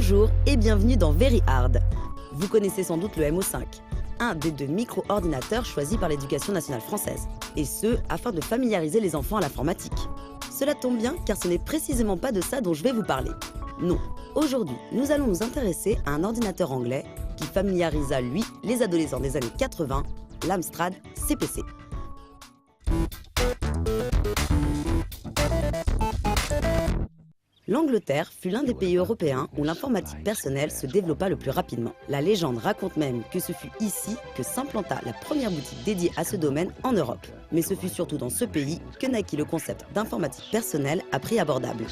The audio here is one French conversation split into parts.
Bonjour et bienvenue dans Very Hard. Vous connaissez sans doute le MO5, un des 2 micro-ordinateurs choisis par l'Éducation nationale française, et ce, afin de familiariser les enfants à l'informatique. Cela tombe bien car ce n'est précisément pas de ça dont je vais vous parler. Non, aujourd'hui, nous allons nous intéresser à un ordinateur anglais qui familiarisa, lui, les adolescents des années 80, l'Amstrad CPC. L'Angleterre fut l'un des pays européens où l'informatique personnelle se développa le plus rapidement. La légende raconte même que ce fut ici que s'implanta la première boutique dédiée à ce domaine en Europe. Mais ce fut surtout dans ce pays que naquit le concept d'informatique personnelle à prix abordable.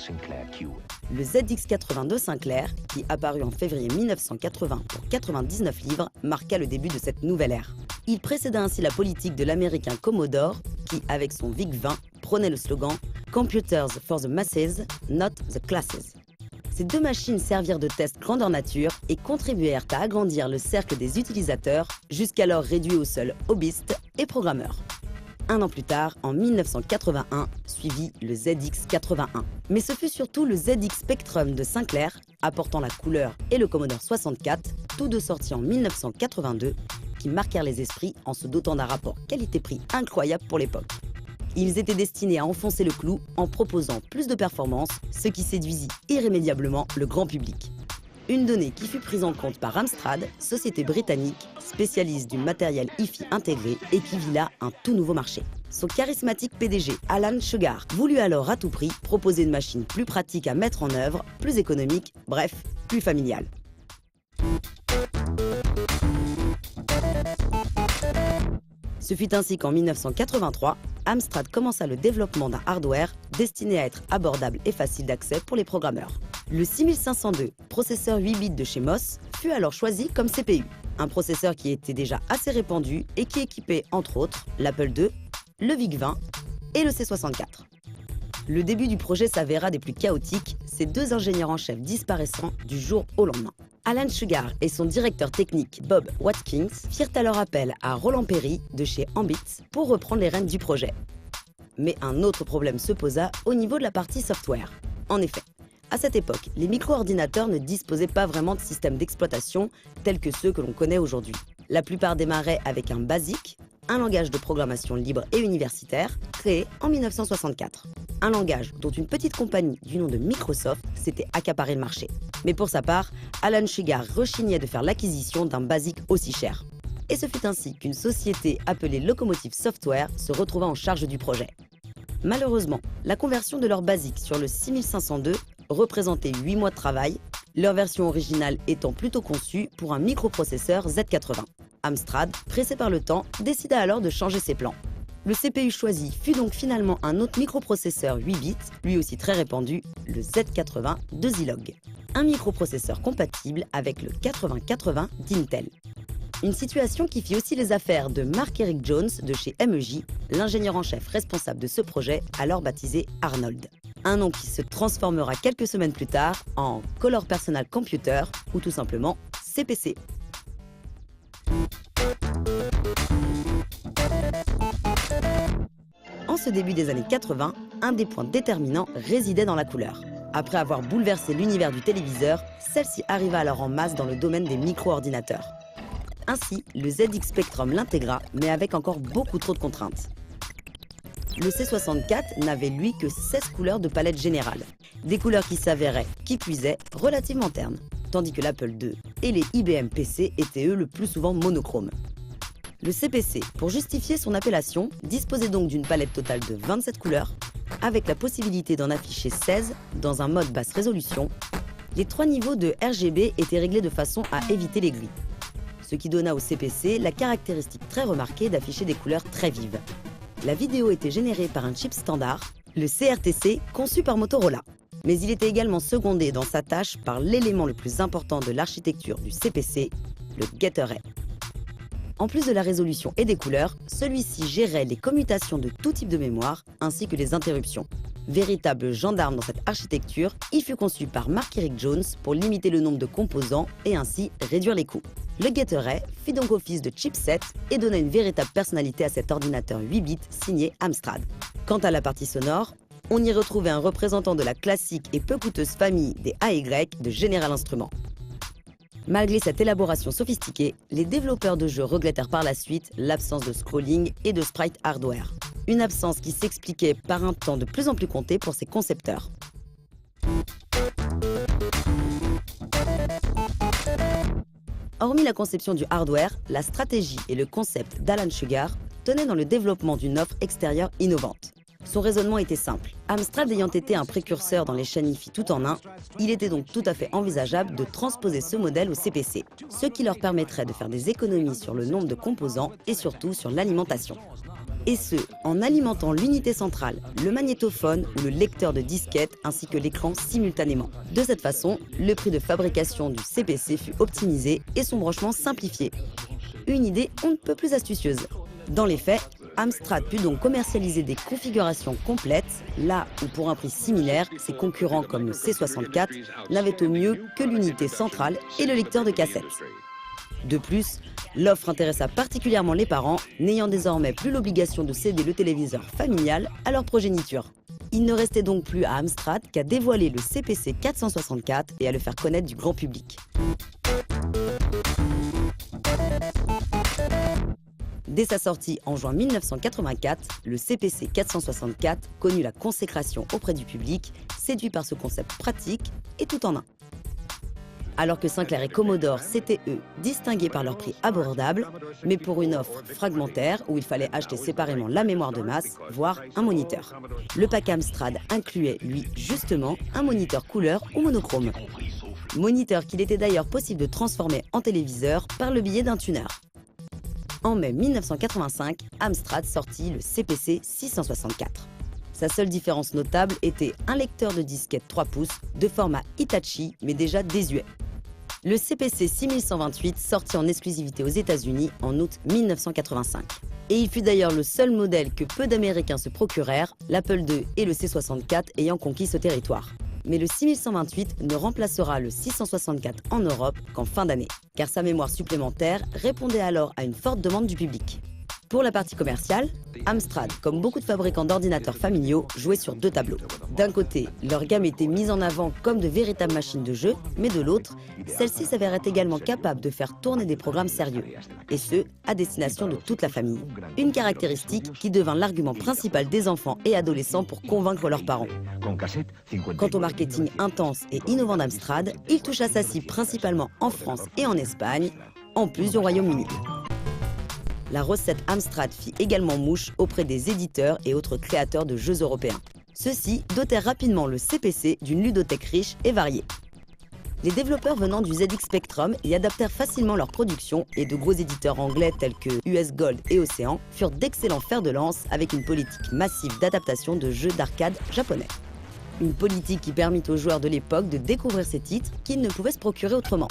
Le ZX80 de Sinclair, qui apparut en février 1980 pour 99 livres, marqua le début de cette nouvelle ère. Il précéda ainsi la politique de l'américain Commodore, qui, avec son VIC-20, prônait le slogan « Computers for the masses, not the classes ». Ces 2 machines servirent de test grandeur nature et contribuèrent à agrandir le cercle des utilisateurs, jusqu'alors réduit aux seuls hobbyistes et programmeurs. Un an plus tard, en 1981, suivit le ZX81. Mais ce fut surtout le ZX Spectrum de Sinclair, apportant la couleur, et le Commodore 64, tous 2 sortis en 1982, qui marquèrent les esprits en se dotant d'un rapport qualité-prix incroyable pour l'époque. Ils étaient destinés à enfoncer le clou en proposant plus de performance, ce qui séduisit irrémédiablement le grand public. Une donnée qui fut prise en compte par Amstrad, société britannique spécialiste du matériel hi-fi intégré et qui vit là un tout nouveau marché. Son charismatique PDG, Alan Sugar, voulut alors à tout prix proposer une machine plus pratique à mettre en œuvre, plus économique, bref, plus familiale. Ce fut ainsi qu'en 1983, Amstrad commença le développement d'un hardware destiné à être abordable et facile d'accès pour les programmeurs. Le 6502, processeur 8 bits de chez MOS, fut alors choisi comme CPU. Un processeur qui était déjà assez répandu et qui équipait entre autres l'Apple II, le VIC-20 et le C64. Le début du projet s'avéra des plus chaotiques, ces 2 ingénieurs en chef disparaissant du jour au lendemain. Alan Sugar et son directeur technique Bob Watkins firent alors appel à Roland Perry de chez Ambit pour reprendre les rênes du projet. Mais un autre problème se posa au niveau de la partie software. En effet, à cette époque, les micro-ordinateurs ne disposaient pas vraiment de systèmes d'exploitation tels que ceux que l'on connaît aujourd'hui. La plupart démarraient avec un BASIC, un langage de programmation libre et universitaire, créé en 1964. Un langage dont une petite compagnie du nom de Microsoft s'était accaparé le marché. Mais pour sa part, Alan Sugar rechignait de faire l'acquisition d'un BASIC aussi cher. Et ce fut ainsi qu'une société appelée Locomotive Software se retrouva en charge du projet. Malheureusement, la conversion de leur BASIC sur le 6502 représentait 8 mois de travail, leur version originale étant plutôt conçue pour un microprocesseur Z80. Amstrad, pressé par le temps, décida alors de changer ses plans. Le CPU choisi fut donc finalement un autre microprocesseur 8 bits, lui aussi très répandu, le Z80 de Zilog. Un microprocesseur compatible avec le 8080 d'Intel. Une situation qui fit aussi les affaires de Mark Eric Jones de chez MEJ, l'ingénieur en chef responsable de ce projet, alors baptisé Arnold. Un nom qui se transformera quelques semaines plus tard en Color Personal Computer ou tout simplement CPC. En ce début des années 80, un des points déterminants résidait dans la couleur. Après avoir bouleversé l'univers du téléviseur, celle-ci arriva alors en masse dans le domaine des micro-ordinateurs. Ainsi, le ZX Spectrum l'intégra, mais avec encore beaucoup trop de contraintes. Le C64 n'avait lui que 16 couleurs de palette générale. Des couleurs qui s'avéraient, qui puisaient, relativement ternes, tandis que l'Apple II et les IBM PC étaient eux le plus souvent monochromes. Le CPC, pour justifier son appellation, disposait donc d'une palette totale de 27 couleurs, avec la possibilité d'en afficher 16 dans un mode basse résolution. Les 3 niveaux de RGB étaient réglés de façon à éviter les gris, ce qui donna au CPC la caractéristique très remarquée d'afficher des couleurs très vives. La vidéo était générée par un chip standard, le CRTC, conçu par Motorola. Mais il était également secondé dans sa tâche par l'élément le plus important de l'architecture du CPC, le Gate Array. En plus de la résolution et des couleurs, celui-ci gérait les commutations de tout type de mémoire, ainsi que les interruptions. Véritable gendarme dans cette architecture, il fut conçu par Mark Eric Jones pour limiter le nombre de composants et ainsi réduire les coûts. Le Gate Array fit donc office de chipset et donna une véritable personnalité à cet ordinateur 8 bits signé Amstrad. Quant à la partie sonore, on y retrouvait un représentant de la classique et peu coûteuse famille des AY de General Instruments. Malgré cette élaboration sophistiquée, les développeurs de jeux regrettèrent par la suite l'absence de scrolling et de sprite hardware. Une absence qui s'expliquait par un temps de plus en plus compté pour ses concepteurs. Hormis la conception du hardware, la stratégie et le concept d'Alan Sugar tenaient dans le développement d'une offre extérieure innovante. Son raisonnement était simple. Amstrad ayant été un précurseur dans les chaînes Hi-Fi tout en un, il était donc tout à fait envisageable de transposer ce modèle au CPC, ce qui leur permettrait de faire des économies sur le nombre de composants et surtout sur l'alimentation. Et ce, en alimentant l'unité centrale, le magnétophone ou le lecteur de disquette ainsi que l'écran simultanément. De cette façon, le prix de fabrication du CPC fut optimisé et son branchement simplifié. Une idée on ne peut plus astucieuse. Dans les faits, Amstrad put donc commercialiser des configurations complètes, là où pour un prix similaire, ses concurrents comme le C64 n'avaient au mieux que l'unité centrale et le lecteur de cassette. De plus, l'offre intéressa particulièrement les parents, n'ayant désormais plus l'obligation de céder le téléviseur familial à leur progéniture. Il ne restait donc plus à Amstrad qu'à dévoiler le CPC 464 et à le faire connaître du grand public. Dès sa sortie en juin 1984, le CPC 464 connut la consécration auprès du public, séduit par ce concept pratique et tout en un. Alors que Sinclair et Commodore s'étaient, eux, distingués par leur prix abordable, mais pour une offre fragmentaire où il fallait acheter séparément la mémoire de masse, voire un moniteur. Le pack Amstrad incluait, lui, justement, un moniteur couleur ou monochrome. Moniteur qu'il était d'ailleurs possible de transformer en téléviseur par le biais d'un tuner. En mai 1985, Amstrad sortit le CPC 664. Sa seule différence notable était un lecteur de disquette 3 pouces de format Hitachi, mais déjà désuet. Le CPC 6128 sortit en exclusivité aux États-Unis en août 1985. Et il fut d'ailleurs le seul modèle que peu d'Américains se procurèrent, l'Apple II et le C64 ayant conquis ce territoire. Mais le 6128 ne remplacera le 664 en Europe qu'en fin d'année, car sa mémoire supplémentaire répondait alors à une forte demande du public. Pour la partie commerciale, Amstrad, comme beaucoup de fabricants d'ordinateurs familiaux, jouait sur deux tableaux. D'un côté, leur gamme était mise en avant comme de véritables machines de jeu, mais de l'autre, celle-ci s'avérait également capable de faire tourner des programmes sérieux, et ce, à destination de toute la famille. Une caractéristique qui devint l'argument principal des enfants et adolescents pour convaincre leurs parents. Quant au marketing intense et innovant d'Amstrad, il toucha sa cible principalement en France et en Espagne, en plus du Royaume-Uni. La recette Amstrad fit également mouche auprès des éditeurs et autres créateurs de jeux européens. Ceux-ci dotèrent rapidement le CPC d'une ludothèque riche et variée. Les développeurs venant du ZX Spectrum y adaptèrent facilement leur production et de gros éditeurs anglais tels que US Gold et Ocean furent d'excellents fers de lance avec une politique massive d'adaptation de jeux d'arcade japonais. Une politique qui permit aux joueurs de l'époque de découvrir ces titres qu'ils ne pouvaient se procurer autrement.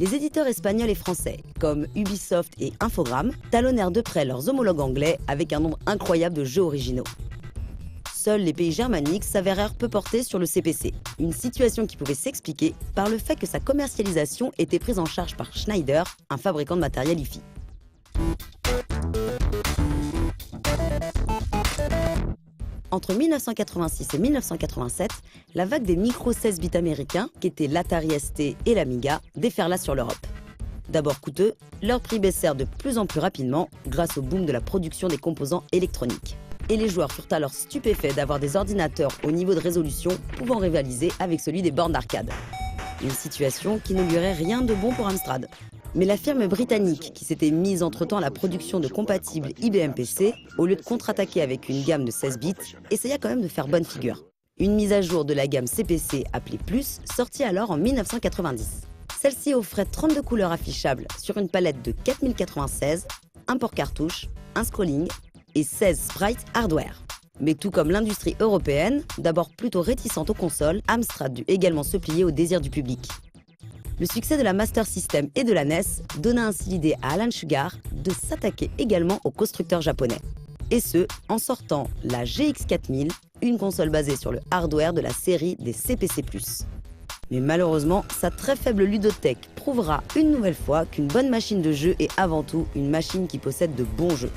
Les éditeurs espagnols et français, comme Ubisoft et Infogrames, talonnèrent de près leurs homologues anglais avec un nombre incroyable de jeux originaux. Seuls les pays germaniques s'avérèrent peu portés sur le CPC, une situation qui pouvait s'expliquer par le fait que sa commercialisation était prise en charge par Schneider, un fabricant de matériel Hi-Fi. Entre 1986 et 1987, la vague des micros 16 bits américains, qu'étaient l'Atari ST et l'Amiga, déferla sur l'Europe. D'abord coûteux, leurs prix baissèrent de plus en plus rapidement grâce au boom de la production des composants électroniques. Et les joueurs furent alors stupéfaits d'avoir des ordinateurs au niveau de résolution pouvant rivaliser avec celui des bornes d'arcade. Une situation qui n'augurait rien de bon pour Amstrad. Mais la firme britannique, qui s'était mise entre-temps à la production de compatibles IBM PC, au lieu de contre-attaquer avec une gamme de 16 bits, essaya quand même de faire bonne figure. Une mise à jour de la gamme CPC appelée Plus sortit alors en 1990. Celle-ci offrait 32 couleurs affichables sur une palette de 4096, un port cartouche, un scrolling et 16 sprites hardware. Mais tout comme l'industrie européenne, d'abord plutôt réticente aux consoles, Amstrad dut également se plier au désir du public. Le succès de la Master System et de la NES donna ainsi l'idée à Alan Sugar de s'attaquer également aux constructeurs japonais. Et ce, en sortant la GX4000, une console basée sur le hardware de la série des CPC+. Mais malheureusement, sa très faible ludothèque prouvera une nouvelle fois qu'une bonne machine de jeu est avant tout une machine qui possède de bons jeux.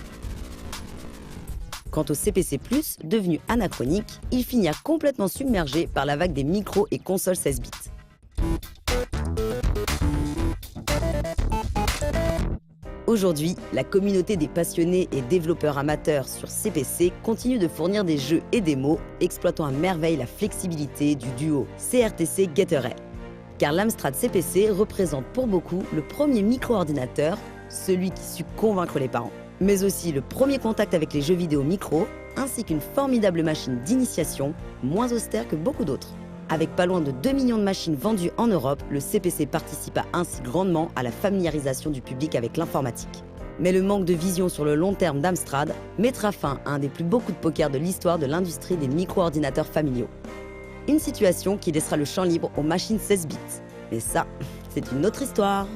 Quant au CPC+, devenu anachronique, il finira complètement submergé par la vague des micros et consoles 16 bits. Aujourd'hui, la communauté des passionnés et développeurs amateurs sur CPC continue de fournir des jeux et démos exploitant à merveille la flexibilité du duo CRTC Get-Array. Car l'Amstrad CPC représente pour beaucoup le premier micro-ordinateur, celui qui sut convaincre les parents, mais aussi le premier contact avec les jeux vidéo micro, ainsi qu'une formidable machine d'initiation, moins austère que beaucoup d'autres. Avec pas loin de 2 millions de machines vendues en Europe, le CPC participa ainsi grandement à la familiarisation du public avec l'informatique. Mais le manque de vision sur le long terme d'Amstrad mettra fin à un des plus beaux coups de poker de l'histoire de l'industrie des micro-ordinateurs familiaux. Une situation qui laissera le champ libre aux machines 16 bits. Mais ça, c'est une autre histoire.